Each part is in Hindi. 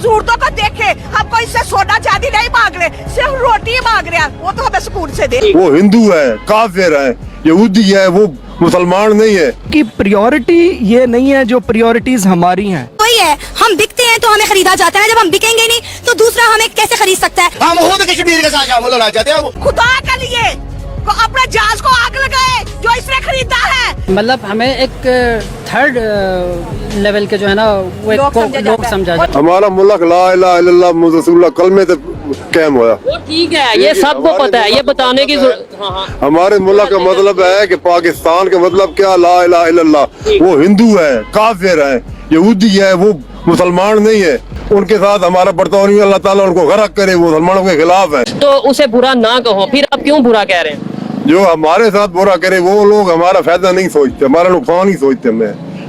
सूरतों को देखे, हम कोई इससे सोना चांदी नहीं मांग रहे, सिर्फ रोटी मांग रहे हैं, वो तो हमें सुकून से दे। वो हिंदू है, काफिर है, यहूदी है, वो मुसलमान नहीं है। कि प्रायोरिटी ये नहीं है जो प्रायोरिटीज हमारी हैं। वही है, हम बिकते हैं तो हमें खरीदा जाता है, जब हम बिकेंगे नहीं तो दूसरा हमें कैसे खरीद सकता है। हम खुद कश्मीर के साथ शामिल होना चाहते हैं। खुदा के लिए अपने जहाज को आग लगाए जो इसने खरीदा है। मतलब हमें एक थर्ड लेवल के जो है ना वो लोग समझा जाता है। हमारा मुल्क ला इलाहा इल्लल्लाह मुहम्मद रसूलुल्लाह कलमे से कायम होया। वो ठीक है, ये सबको पता है, ये बताने की जरूरत। हमारे मुल्क का मतलब है कि पाकिस्तान का मतलब क्या, ला इलाहा इल्लल्लाह। वो हिंदू है, काफिर है, यहूदी है, वो मुसलमान नहीं है। उनके साथ हमारा बर्ताव नहीं, अल्लाह ताला उनको गरक करे, वो मुसलमानों के खिलाफ है। तो उसे बुरा ना कहो, फिर आप क्यों बुरा कह रहे हैं? जो हमारे साथ बुरा करे वो लोग हमारा फायदा नहीं सोचते, हमारा नुकसान ही सोचते।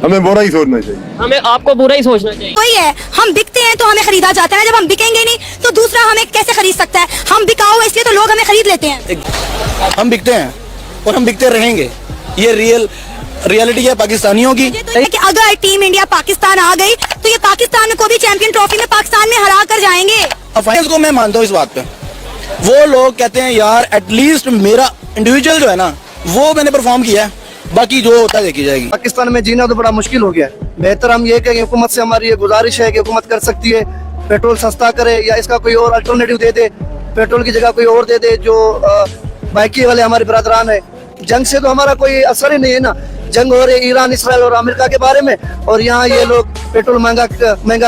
हमें बुरा ही सोचना चाहिए। हमें आपको बुरा ही सोचना चाहिए। वही है, हम बिकते हैं तो हमें खरीदा जाता है, जब हम बिकेंगे नहीं तो दूसरा हमें कैसे खरीद सकता है। हम बिकाऊ इसलिए तो लोग हमें खरीद लेते हैं। हम बिकते हैं और हम बिकते रहेंगे, ये रियलिटी है पाकिस्तानियों की। कि अगर टीम इंडिया पाकिस्तान आ गई तो ये पाकिस्तान को भी चैंपियन ट्रॉफी में पाकिस्तान में हरा कर जाएंगे। फाइनल्स को मैं मानता हूँ इस बात पे। वो लोग कहते हैं यार एटलीस्ट मेरा इंडिविजुअल जो है ना वो मैंने परफॉर्म किया है, बाकी जो होता है देखी जाएगी। पाकिस्तान में जीना तो बड़ा मुश्किल हो गया है। बेहतर हम ये कहें, हुकूमत से हमारी ये गुजारिश है कि हुकूमत कर सकती है पेट्रोल सस्ता करे या इसका कोई और अल्टरनेटिव दे दे, पेट्रोल की जगह कोई और दे दे। जो बाइकी वाले हमारे बरदरान है, जंग से तो हमारा कोई असर ही नहीं है ना। जंग हो रही है ईरान, इसराइल और अमेरिका के बारे में, और यहाँ ये लोग पेट्रोल महंगा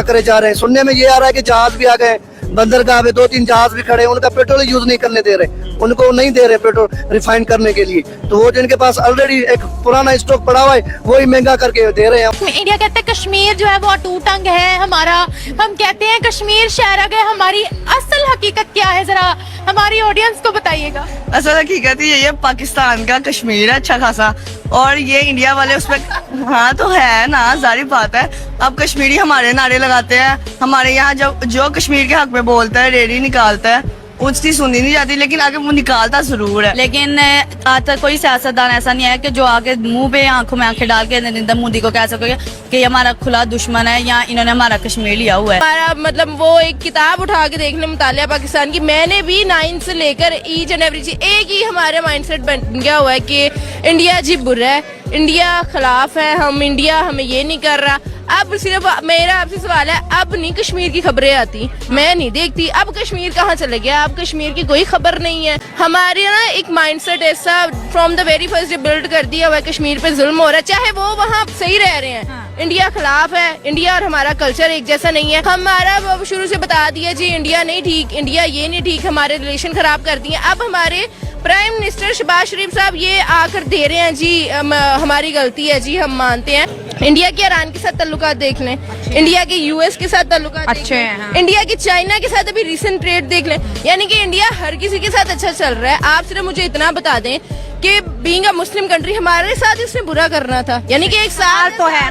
करे जा रहे हैं। सुनने में ये आ रहा है कि जहाज भी आ गए, बंदरगाह में 2-3 जहाज भी खड़े हैं, उनका पेट्रोल यूज नहीं करने दे रहे, उनको नहीं दे रहे पेट्रोल रिफाइन करने के लिए। तो वो जिनके पास ऑलरेडी एक पुराना स्टॉक पड़ा हुआ है वही महंगा करके दे रहे हैं। इंडिया कहते हैं कश्मीर जो है वो अटूट अंग है हमारा। हम कहते हैं कश्मीर शहर है, हमारी असल हकीकत क्या है, जरा हमारी ऑडियंस को बताइएगा। असल हकीकत ये है, पाकिस्तान का कश्मीर है अच्छा खासा, और ये इंडिया वाले उसमें हाँ तो है ना, जारी बात है। अब कश्मीरी हमारे नारे लगाते हैं, हमारे यहाँ जो कश्मीर के हक में बोलता है, रैली निकालता है, उसकी सुनी नहीं जाती, लेकिन आगे वो निकालता जरूर है। लेकिन आज तक कोई सियासतदान ऐसा नहीं है कि जो आगे मुंह पे आंखों में आंखें डाल के नरेंद्र मोदी को कह सके कि ये हमारा खुला दुश्मन है या इन्होंने हमारा कश्मीर लिया हुआ है। हमारा मतलब वो एक किताब उठा के देख ले मुतालिया पाकिस्तान की, मैंने भी 9 से लेकर ईच एंड एवरी चीज एक ही हमारे माइंडसेट बन गया हुआ है कि इंडिया जी बुरा है, इंडिया खिलाफ है, हम इंडिया हमें ये नहीं कर रहा। अब सिर्फ मेरा आपसे सवाल है, अब नहीं कश्मीर की खबरें आती, मैं नहीं देखती, अब कश्मीर कहाँ चले गया, अब कश्मीर की कोई खबर नहीं है। हमारे ना एक माइंडसेट ऐसा from the very first build कर दिया हुआ है, कश्मीर पे जुल्म हो रहा है, चाहे वो वहाँ सही रह रहे हैं। इंडिया खिलाफ है, इंडिया और हमारा कल्चर एक जैसा नहीं है। हमारा शुरू से बता दिया जी इंडिया नहीं ठीक, इंडिया ये नहीं ठीक, हमारे रिलेशन खराब कर दिए। अब हमारे प्राइम मिनिस्टर शहबाज शरीफ साहब ये आकर दे रहे हैं जी हमारी गलती है जी, हम मानते हैं। इंडिया के ईरान के साथ ताल्लुकात देख लें, इंडिया के यूएस के साथ ताल्लुकात अच्छे हैं, इंडिया के चाइना के साथ अभी रिसेंट ट्रेड देख लें, यानी कि इंडिया हर किसी के साथ अच्छा चल रहा है। आप सिर्फ मुझे इतना बता दें कि बीइंग अ मुस्लिम कंट्री हमारे साथ इसने बुरा करना था, यानी कि एक साथ तो है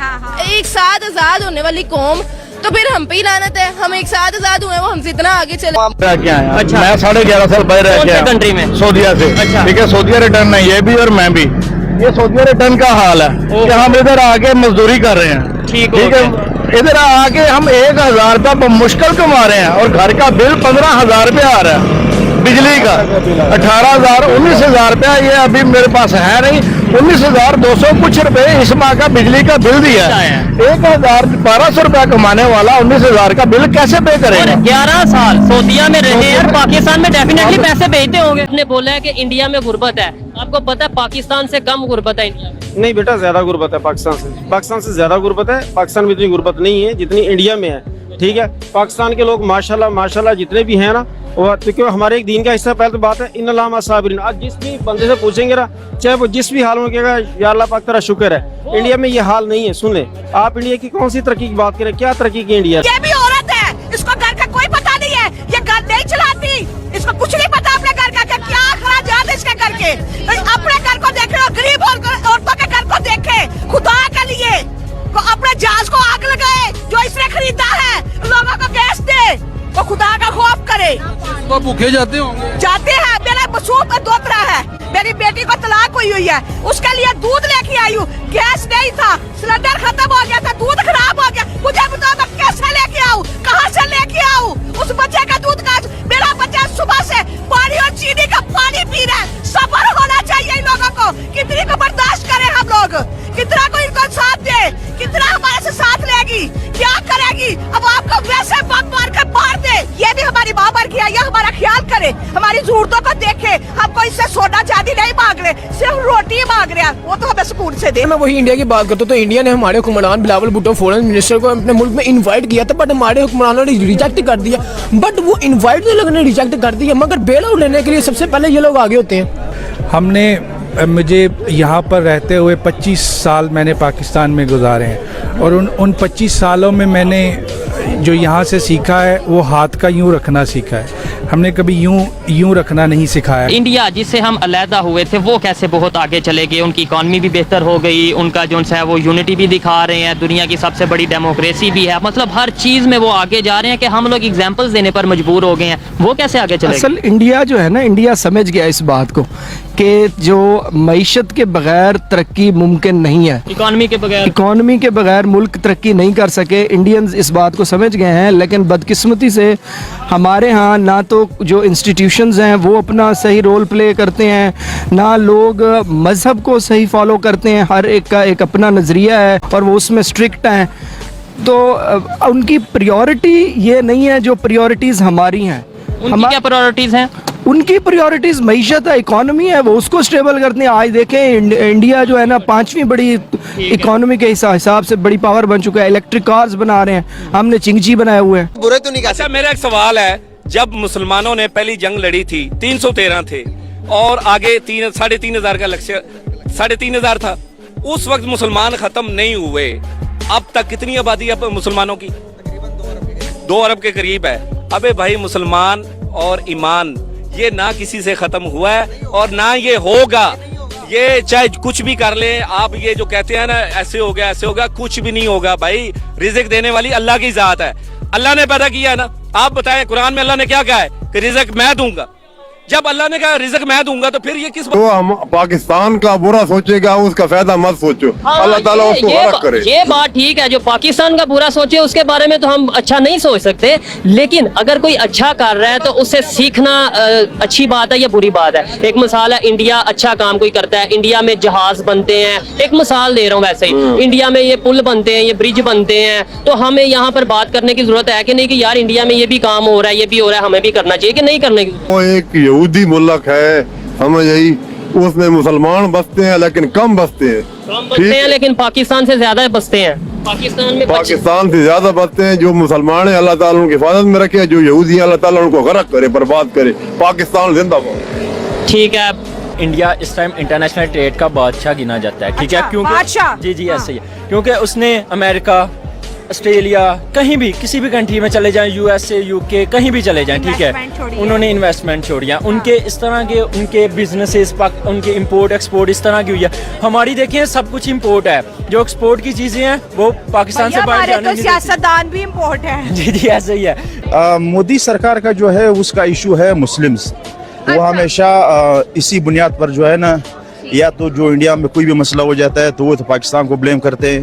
एक साथ आजाद होने वाली कौम, तो फिर हम पे ही लानत है। हम एक साथ आजाद हुए, वो हमसे इतना आगे चले। अच्छा, मैं 11.5 साल बाहर रह गया कंट्री में, सऊदीया से। अच्छा। ठीक है, सऊदीया रिटर्न है ये भी और मैं भी। ये सऊदीया रिटर्न का हाल है कि हम इधर आके मजदूरी कर रहे हैं। ठीक है, इधर आके हम 1000 रुपया मुश्किल कमा रहे हैं और घर का बिल 15,000 रुपया आ रहा है। बिजली का 18,000 19,000 रुपया ये अभी मेरे पास है नहीं, 19,200 कुछ रुपए इस माह का बिजली का बिल दिया है। 1,1200 रुपया कमाने वाला 19,000 का बिल कैसे पे करेगा? 11 साल सऊदीया में रहे और पाकिस्तान में डेफिनेटली पैसे भेजते होंगे। आपने बोला है कि इंडिया में गुर्बत है, आपको पता है पाकिस्तान से कम गुर्बत है इंडिया में? नहीं बेटा, ज्यादा गुर्बत है पाकिस्तान से ज्यादा गुर्बत है। पाकिस्तान में इतनी गुर्बत नहीं है जितनी इंडिया में है। ठीक है, पाकिस्तान के लोग माशाल्लाह जितने भी हैं ना, वो क्योंकि हमारे एक दीन का हिस्सा। पहले तो बात है इन्नल्लाह साबिरीन। आज जिस भी बंदे से पूछेंगे ना, चाहे वो जिस भी हाल में कहेगा या अल्लाह पाक तेरा शुक्र है। इंडिया में ये हाल नहीं है। सुन ले, आप इंडिया की कौन सी तरक्की की बात करें, क्या तरक्की की इंडिया? ये भी औरत है, इसको घर का कोई पता नहीं है, ये घर नहीं चलाती, इसको कुछ नहीं पता अपने घर का क्या अखराजात है इसके घर के। अपने घर को देखे और गरीब औरतों के घर को देखे, खुदा के लिए अपने जहाज को आग लगाए जो इसने खरीदा है, लोगों को गैस दे, वो खुदा का खौफ करे। तो भूखे जाते हैं। मेरा मसूद में दोतरा है, मेरी बेटी को तलाक हुई है, उसके लिए दूध लेके आई हूँ, गैस नहीं था, सिलेंडर खत्म हो गया था, दूध खराब हो गया, मुझे बताओ मैं कैसे लेके आऊँ, कहाँ से लेके कुर्दों को देखे, हमको इससे सोना चांदी नहीं मांग रहे, सिर्फ रोटी मांग रहे हैं, वो तो हमें सुकून से दे। मैं वही इंडिया की बात करता हूँ तो इंडिया ने हमारे हुक्मरान बिलावल भुट्टो फॉरेन मिनिस्टर को अपने मुल्क में इनवाइट किया था, बट हमारे हुक्मरानों ने रिजेक्ट कर दिया। बट वो इनवाइट तो लोगों ने रिजेक्ट कर दिया, मगर बेल आउट लेने के लिए सबसे पहले ये लोग आगे होते हैं। मुझे यहाँ पर रहते हुए 25 साल मैंने पाकिस्तान में गुजारे हैं और उन 25 सालों में मैंने जो यहाँ से सीखा है वो हाथ का यूँ रखना सीखा है। हमने कभी यूँ रखना नहीं सिखाया। इंडिया जिससे हम अलहदा हुए थे वो कैसे बहुत आगे चले गए, उनकी इकॉनमी भी बेहतर हो गई, उनका जो है वो यूनिटी भी दिखा रहे हैं, दुनिया की सबसे बड़ी डेमोक्रेसी भी है, मतलब हर चीज़ में वो आगे जा रहे हैं कि हम लोग एग्जाम्पल्स देने पर मजबूर हो गए हैं। वो कैसे आगे चले? असल इंडिया जो है ना, इंडिया समझ गया इस बात को कि जो मईशत के बगैर तरक्की मुमकिन नहीं है, इकॉनमी के बगैर मुल्क तरक्की नहीं कर सके। इंडियंस इस बात को समझ गए हैं, लेकिन बदकिस्मती से हमारे यहाँ ना तो जो इंस्टीट्यूशंस हैं वो अपना सही रोल प्ले करते हैं, ना लोग मज़हब को सही फॉलो करते हैं, हर एक का एक अपना नज़रिया है और वो उसमें स्ट्रिक्ट हैं। तो उनकी प्रायोरिटी ये नहीं है जो प्रायोरिटीज़ हमारी हैं। उनकी क्या प्रायोरिटीज़ हैं? उनकी प्रायोरिटीज़ मईशत है, इकॉनमी है, वो उसको स्टेबल करते हैं। आज देखें इंडिया जो है ना 5वीं बड़ी इकॉनमी के हिसाब से बड़ी पावर बन चुका है, इलेक्ट्रिक कार्स बना रहे हैं, हमने चिंगजी बनाए हुए हैं। बुरे तो नहीं। अच्छा, मेरा एक सवाल है, जब मुसलमानों ने पहली जंग लड़ी थी 313 थे और आगे 3,500 का लक्ष्य 3,500 था, उस वक्त मुसलमान खत्म नहीं हुए। अब तक कितनी आबादी है मुसलमानों की? 2 अरब के करीब है। अबे भाई, मुसलमान और ईमान ये ना किसी से खत्म हुआ है और ना ये होगा। ये चाहे कुछ भी कर ले आप, ये जो कहते हैं ना ऐसे हो गया, कुछ भी नहीं होगा भाई। रिज़्क देने वाली अल्लाह की जात है, अल्लाह ने पैदा किया है ना। आप बताएं कुरान में अल्लाह ने क्या कहा है कि रिज़्क मैं दूंगा। जब अल्लाह ने कहा रिज़्क मैं दूंगा तो फिर ये किस तो हम पाकिस्तान का बुरा सोचेगा उसका फायदा मत सोचो। अल्लाह ताला उसको फर्क करे। ये बात ठीक है, जो पाकिस्तान का बुरा सोचे उसके बारे में तो हम अच्छा नहीं सोच सकते, लेकिन अगर कोई अच्छा कर रहा है तो उससे सीखना अच्छी बात है या बुरी बात है। एक मिसाल है, इंडिया अच्छा काम कोई करता है, इंडिया में जहाज बनते हैं, एक मिसाल दे रहा हूँ वैसे ही, इंडिया में ये पुल बनते हैं, ये ब्रिज बनते हैं, तो हमें यहाँ पर बात करने की जरूरत है कि नहीं कि यार इंडिया में ये भी काम हो रहा है, ये भी हो रहा है, हमें भी करना चाहिए कि नहीं करने की? वो एक यहूदी मुल्क है, हमें यही, उसमें मुसलमान बसते हैं लेकिन कम बसते हैं, लेकिन पाकिस्तान से ज्यादा बसते हैं। पाकिस्तान से ज्यादा बसते हैं। जो मुसलमान है अल्लाह ताला उनकी हिफाजत में रखे, जो यहूदी है अल्लाह ताला उनको गरक करे, बर्बाद करे। पाकिस्तान जिंदाबाद। ठीक है। इंडिया इस टाइम इंटरनेशनल ट्रेड का बादशाह गिना जाता है, ठीक है, क्योंकि जी ऐसे ही है, क्योंकि उसने अमेरिका, ऑस्ट्रेलिया, कहीं भी किसी भी कंट्री में चले जाएं, यूएसए, यूके, कहीं भी चले जाएं, ठीक है, उन्होंने इन्वेस्टमेंट छोड़ी है। उनके इस तरह के उनके बिजनेसेस, उनके इंपोर्ट एक्सपोर्ट इस तरह की हुई है। हमारी देखिए सब कुछ इंपोर्ट है, जो एक्सपोर्ट की चीजें हैं वो पाकिस्तान से बाहर जाने तो सियासतदान भी इंपोर्ट है। जी ऐसे ही है। मोदी सरकार का जो है उसका इशू है मुस्लिम्स। वो हमेशा इसी बुनियाद पर जो है ना, या तो जो इंडिया में कोई भी मसला हो जाता है तो वो तो पाकिस्तान को ब्लेम करते हैं,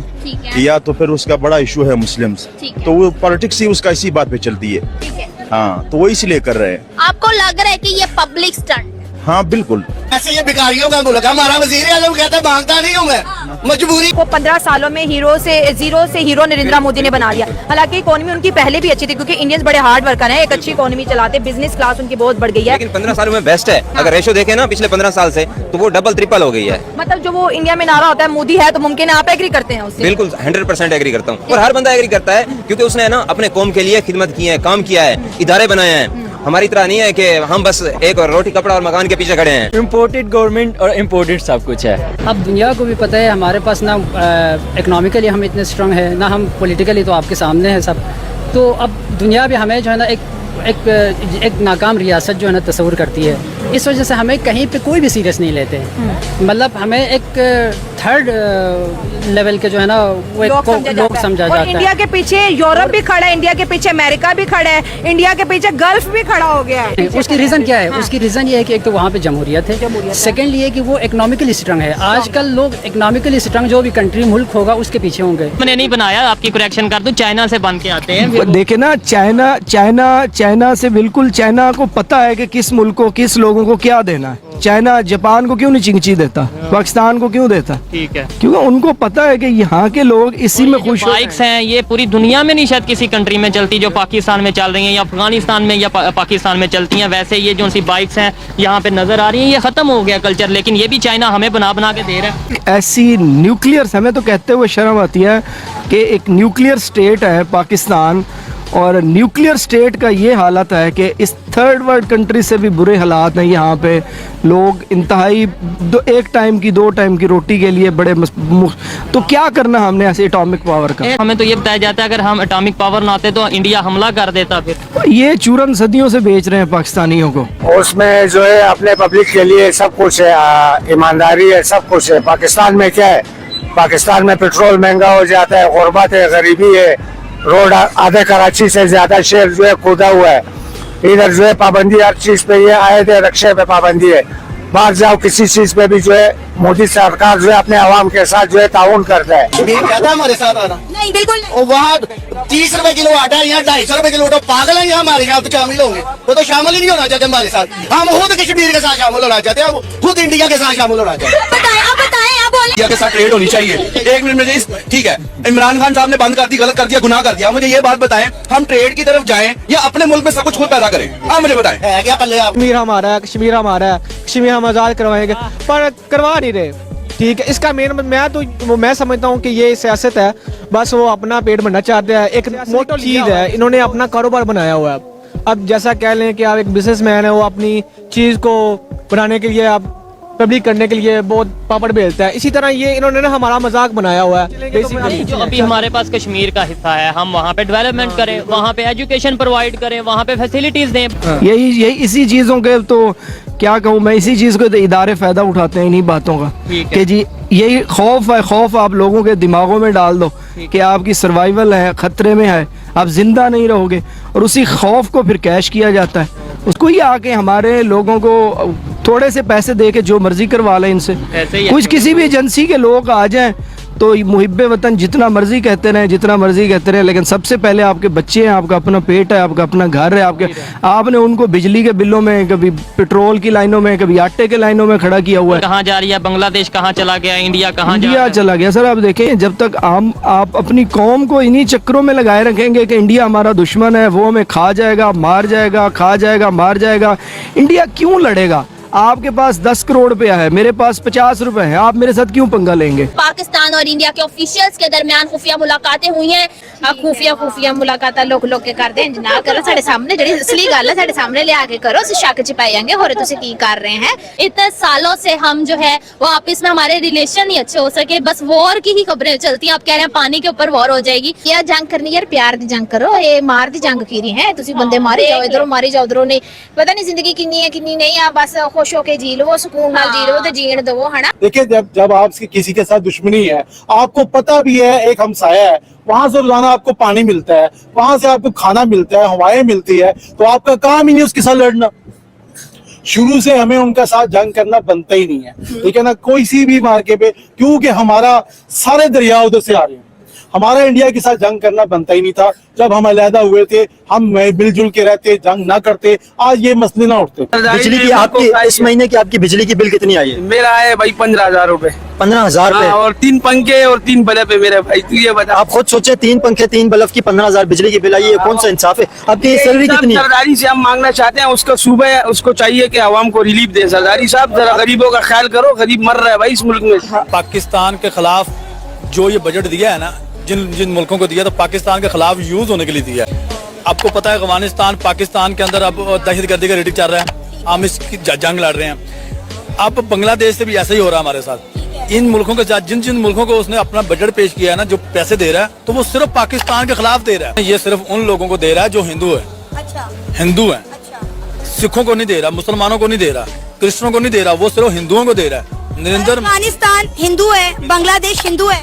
या तो फिर उसका बड़ा इशू है मुस्लिम्स, तो वो पॉलिटिक्स ही उसका इसी बात पे चलती है। हाँ, तो वो इसलिए कर रहे हैं। आपको लग रहा है कि ये पब्लिक स्टंट? हाँ बिल्कुल। ऐसे ये भिखारियों का मुल्क, हमारा वजीर आज़म कहता है मांगता नहीं हूँ मैं, मजबूरी। को 15 सालों में जीरो से हीरो नरेंद्र मोदी ने बना दिया। हालांकि इकोनॉमी उनकी पहले भी अच्छी थी, क्योंकि इंडियंस बड़े हार्ड वर्कर हैं, एक अच्छी इकोनॉमी चलाते, बिजनेस क्लास उनकी बहुत बढ़ गई है। लेकिन 15 सालों में बेस्ट है। अगर रेशो देखें ना पिछले 15 साल से, तो वो डबल ट्रिपल हो गई है। मतलब जो वो इंडिया में नारा होता है मोदी है तो मुमकिन है, आप एग्री करते हैं उससे? बिल्कुल 100% एग्री करता हूँ, और हर बंदा एग्री करता है, क्योंकि उसने ना अपने कौम के लिए खिदमत की है, काम किया है, इदारे बनाए हैं। हमारी तरह नहीं है कि हम बस एक और रोटी कपड़ा और मकान के पीछे खड़े हैं। इम्पोर्टेड गवर्नमेंट और इम्पोर्टेड सब कुछ है। अब दुनिया को भी पता है हमारे पास ना इकोनॉमिकली हम इतने स्ट्रांग है ना, हम पॉलिटिकली तो आपके सामने है सब। तो अब दुनिया भी हमें जो है ना एक नाकाम रियासत जो है ना तस्वुर करती है। इस वजह से हमें कहीं पे कोई भी सीरियस नहीं लेते। मतलब हमें एक थर्ड लेवल के जो है ना वो लोग समझा जाता है। इंडिया के पीछे यूरोप भी खड़ा है, इंडिया के पीछे अमेरिका भी खड़ा है, इंडिया के पीछे गल्फ भी खड़ा हो गया है। उसकी रीज़न क्या है? उसकी रीज़न ये है कि एक तो वहाँ पे जमहूरियत है, सेकेंडली ये कि वो इकोनॉमिकली स्ट्रांग है। आजकल लोग इकोनॉमिकली स्ट्रांग जो भी कंट्री मुल्क होगा उसके पीछे होंगे। मैंने नहीं बनाया, आपकी करेक्शन कर दूं, चाइना से बन के आते हैं। देखे ना, चाइना चाइना से बिल्कुल, चाइना को पता है कि किस मुल्क को, किस लोगों को क्या देना है। चाइना जापान को क्यों नहीं चिंची देता, पाकिस्तान को क्यों देता? ठीक है, क्योंकि उनको पता है कि यहाँ के लोग इसी में खुश बाइक्स हैं ये पूरी दुनिया में नहीं शायद किसी कंट्री में चलती जो पाकिस्तान में चल रही हैं या अफगानिस्तान में या पाकिस्तान में चलती हैं। वैसे ये जो सी बाइक्स हैं यहाँ पे नजर आ रही हैं, ये खत्म हो गया कल्चर, लेकिन ये भी चाइना हमें बना बना के दे रहा है। ऐसी न्यूक्लियर, हमें तो कहते हुए शर्म आती है कि एक न्यूक्लियर स्टेट है पाकिस्तान, और न्यूक्लियर स्टेट का ये हालत है कि इस थर्ड वर्ल्ड कंट्री से भी बुरे हालात हैं। यहाँ पे लोग इंतहाई एक टाइम की, 2 टाइम की रोटी के लिए बड़े तो क्या करना हमने ऐसे एटॉमिक पावर का? हमें तो ये बताया जाता है अगर हम एटॉमिक पावर ना आते तो इंडिया हमला कर देता। फिर ये चूरन सदियों से बेच रहे हैं पाकिस्तानियों को। उसमें जो है अपने पब्लिक के लिए सब कुछ है, ईमानदारी है, सब कुछ है। पाकिस्तान में क्या है? पाकिस्तान में पेट्रोल महंगा हो जाता है, गुर्बत है, गरीबी है, रोड आधे कराची से ज्यादा शहर जो है कूदा हुआ है। इधर जो है पाबंदी हर चीज पे, ये आए थे रक्शे पे पाबंदी है, बाहर जाओ किसी चीज पे भी जो है मोदी सरकार जो है अपने आवाम के साथ जो है ताउन करता है। हमारे साथ आना नहीं, बिल्कुल और वहाँ 30 रुपए किलो आटा है, यहाँ 250 रुपए किलो आटा। पागल है यहाँ हमारे यहाँ तो शामिल होंगे, वो तो शामिल ही नहीं होना चाहते हमारे साथ। हम खुद कश्मीर के साथ शामिल होना चाहते हैं, हम खुद इंडिया के साथ शामिल होना चाहते हैं। इंडिया के साथ ट्रेड होनी चाहिए। 1 मिनट में ठीक है, इमरान खान साहब ने बंद कर दी, गलत कर दिया, गुनाह कर दिया। मुझे ये बात बताएं, हम ट्रेड की तरफ जाएं या अपने मुल्क में सब कुछ खुद पैदा करें? आप मुझे बताएं, है क्या पल्ले? कश्मीर हमारा है, कश्मीर हमारा है, कश्मीर हम आज़ाद करवाएंगे, पर करवा नहीं रहे। ठीक है, इसका मेन मैं समझता हूँ कि ये सियासत है, बस वो अपना पेट भरना चाहते हैं। एक मोटो चीज है, इन्होंने अपना कारोबार बनाया हुआ है। अब जैसा कह लें कि आप एक बिजनेसमैन है, वो अपनी चीज को बनाने के लिए, आप पब्लिक करने के लिए बहुत पापड़ बेलता है। इसी तरह ये इन्होंने ना हमारा मजाक बनाया हुआ है बेसिकली। जो अभी हमारे पास कश्मीर का हिस्सा है, हम वहाँ पे डेवलपमेंट करें, वहाँ पे एजुकेशन प्रोवाइड करें, वहाँ पे फैसिलिटीज दें। यही इसी चीज़ों के, तो क्या कहूँ मैं, इसी चीज़ को तो इदारे फ़ायदा उठाते हैं इन्हीं बातों का कि जी यही खौफ है। खौफ आप लोगों के दिमागों में डाल दो कि आपकी सर्वाइवल है, ख़तरे में है, आप जिंदा नहीं रहोगे, और उसी खौफ को फिर कैश किया जाता है। उसको ही आके हमारे लोगों को थोड़े से पैसे दे के जो मर्जी करवा लें इनसे। कुछ किसी भी एजेंसी के लोग आ जाएं तो मुहिब्बे वतन जितना मर्जी कहते रहें, जितना मर्जी कहते रहें, लेकिन सबसे पहले आपके बच्चे हैं, आपका अपना पेट है, आपका अपना घर है, आपने उनको बिजली के बिलों में, कभी पेट्रोल की लाइनों में, कभी आटे के लाइनों में खड़ा किया हुआ है। कहाँ जा रही है बांग्लादेश, कहाँ चला गया इंडिया, कहाँ इंडिया चला गया। सर आप देखें, जब तक आप अपनी कौम को इन्हीं चक्रों में लगाए रखेंगे कि इंडिया हमारा दुश्मन है, वो हमें खा जाएगा, मार जाएगा, खा जाएगा, मार जाएगा, इंडिया क्यों लड़ेगा? आपके पास 10 करोड़ रुपया है, मेरे पास 50 रुपए है, आप मेरे साथ क्यों पंगा लेंगे? पाकिस्तान और इंडिया के ऑफिशियल्स के दरमियान खुफिया मुलाकातें हुई हैं। खुफिया मुलाकात लोग के करते हैं ना करो, साढ़े सामने जी असली गल है साढ़े सामने ले आके करो, शक च पाए जाएंगे होरे तुसी की कर रहे हैं। इतने सालों से हम जो है वो आपस में हमारे रिलेशन नहीं अच्छे हो सके, बस वॉर की ही खबरें चलती हैं। आप कह रहे हैं पानी के ऊपर वॉर हो जाएगी, यार जंग करनी यार प्यार दी जंग करो, ये मार दी जंग की है। तुसी बंदे मारे जाओ, इधरों मारी जाओ, उधरों नहीं, पता नहीं जिंदगी कितनी है कितनी नहीं है, बस खुश होके जी लो, सुकून नाल जी लो, तो जीण दो, है ना। देखिए, जब आपकी किसी के साथ दुश्मनी है, आपको पता भी है एक हमसाया है, वहां से रोजाना आपको पानी मिलता है, वहां से आपको खाना मिलता है, हवाएं मिलती है, तो आपका काम ही नहीं उसके साथ लड़ना। शुरू से हमें उनका साथ जंग करना बनता ही नहीं है, ठीक है ना, कोई सी भी मार्के पे, क्योंकि हमारा सारे दरिया उधर से आ रहे हैं। हमारा इंडिया के साथ जंग करना बनता ही नहीं था। जब हम अलहदा हुए थे, हम मिलजुल के रहते, जंग ना करते, आज ये मसले ना उठते। बिजली की आपकी इस महीने की आपकी बिजली की बिल कितनी आई है? मेरा है भाई 15,000 रुपए। 15,000 रुपए और 3 पंखे और 3 बल्ब है मेरे भाई। तू ये बता, आप खुद सोचे, 3 पंखे 3 बल्ब की 15,000 बिजली की बिल आई है, कौन सा इंसाफ है? आपकी सैलरी कितनी है? सरदारी से हम मांगना चाहते हैं, उसको सुबह उसको चाहिए कि आवाम को रिलीफ दे। सरदारी साहब जरा गरीबों का ख्याल करो, गरीब मर रहा है भाई इस मुल्क में। पाकिस्तान के खिलाफ जो ये बजट दिया है ना, जिन मुल्कों को दिया, तो पाकिस्तान के खिलाफ यूज होने के लिए दिया है। आपको पता है अफगानिस्तान, पाकिस्तान के अंदर अब दहशतगर्दी का रेटिंग चल रहा है, हम इसकी जंग लड़ रहे हैं। अब बांग्लादेश से भी ऐसा ही हो रहा है हमारे साथ। इन मुल्कों के साथ जिन मुल्कों को उसने अपना बजट पेश किया है ना, जो पैसे दे रहा है, तो वो सिर्फ पाकिस्तान के खिलाफ दे रहा है। ये सिर्फ उन लोगों को दे रहा है जो हिंदू है। अच्छा। हिंदू है। अच्छा। सिखों को नहीं दे रहा, मुसलमानों को नहीं दे रहा, क्रिश्चियनों को नहीं दे रहा, वो सिर्फ हिंदुओं को दे रहा है। नरेंद्र, अफगानिस्तान हिंदू है, बांग्लादेश हिंदू है।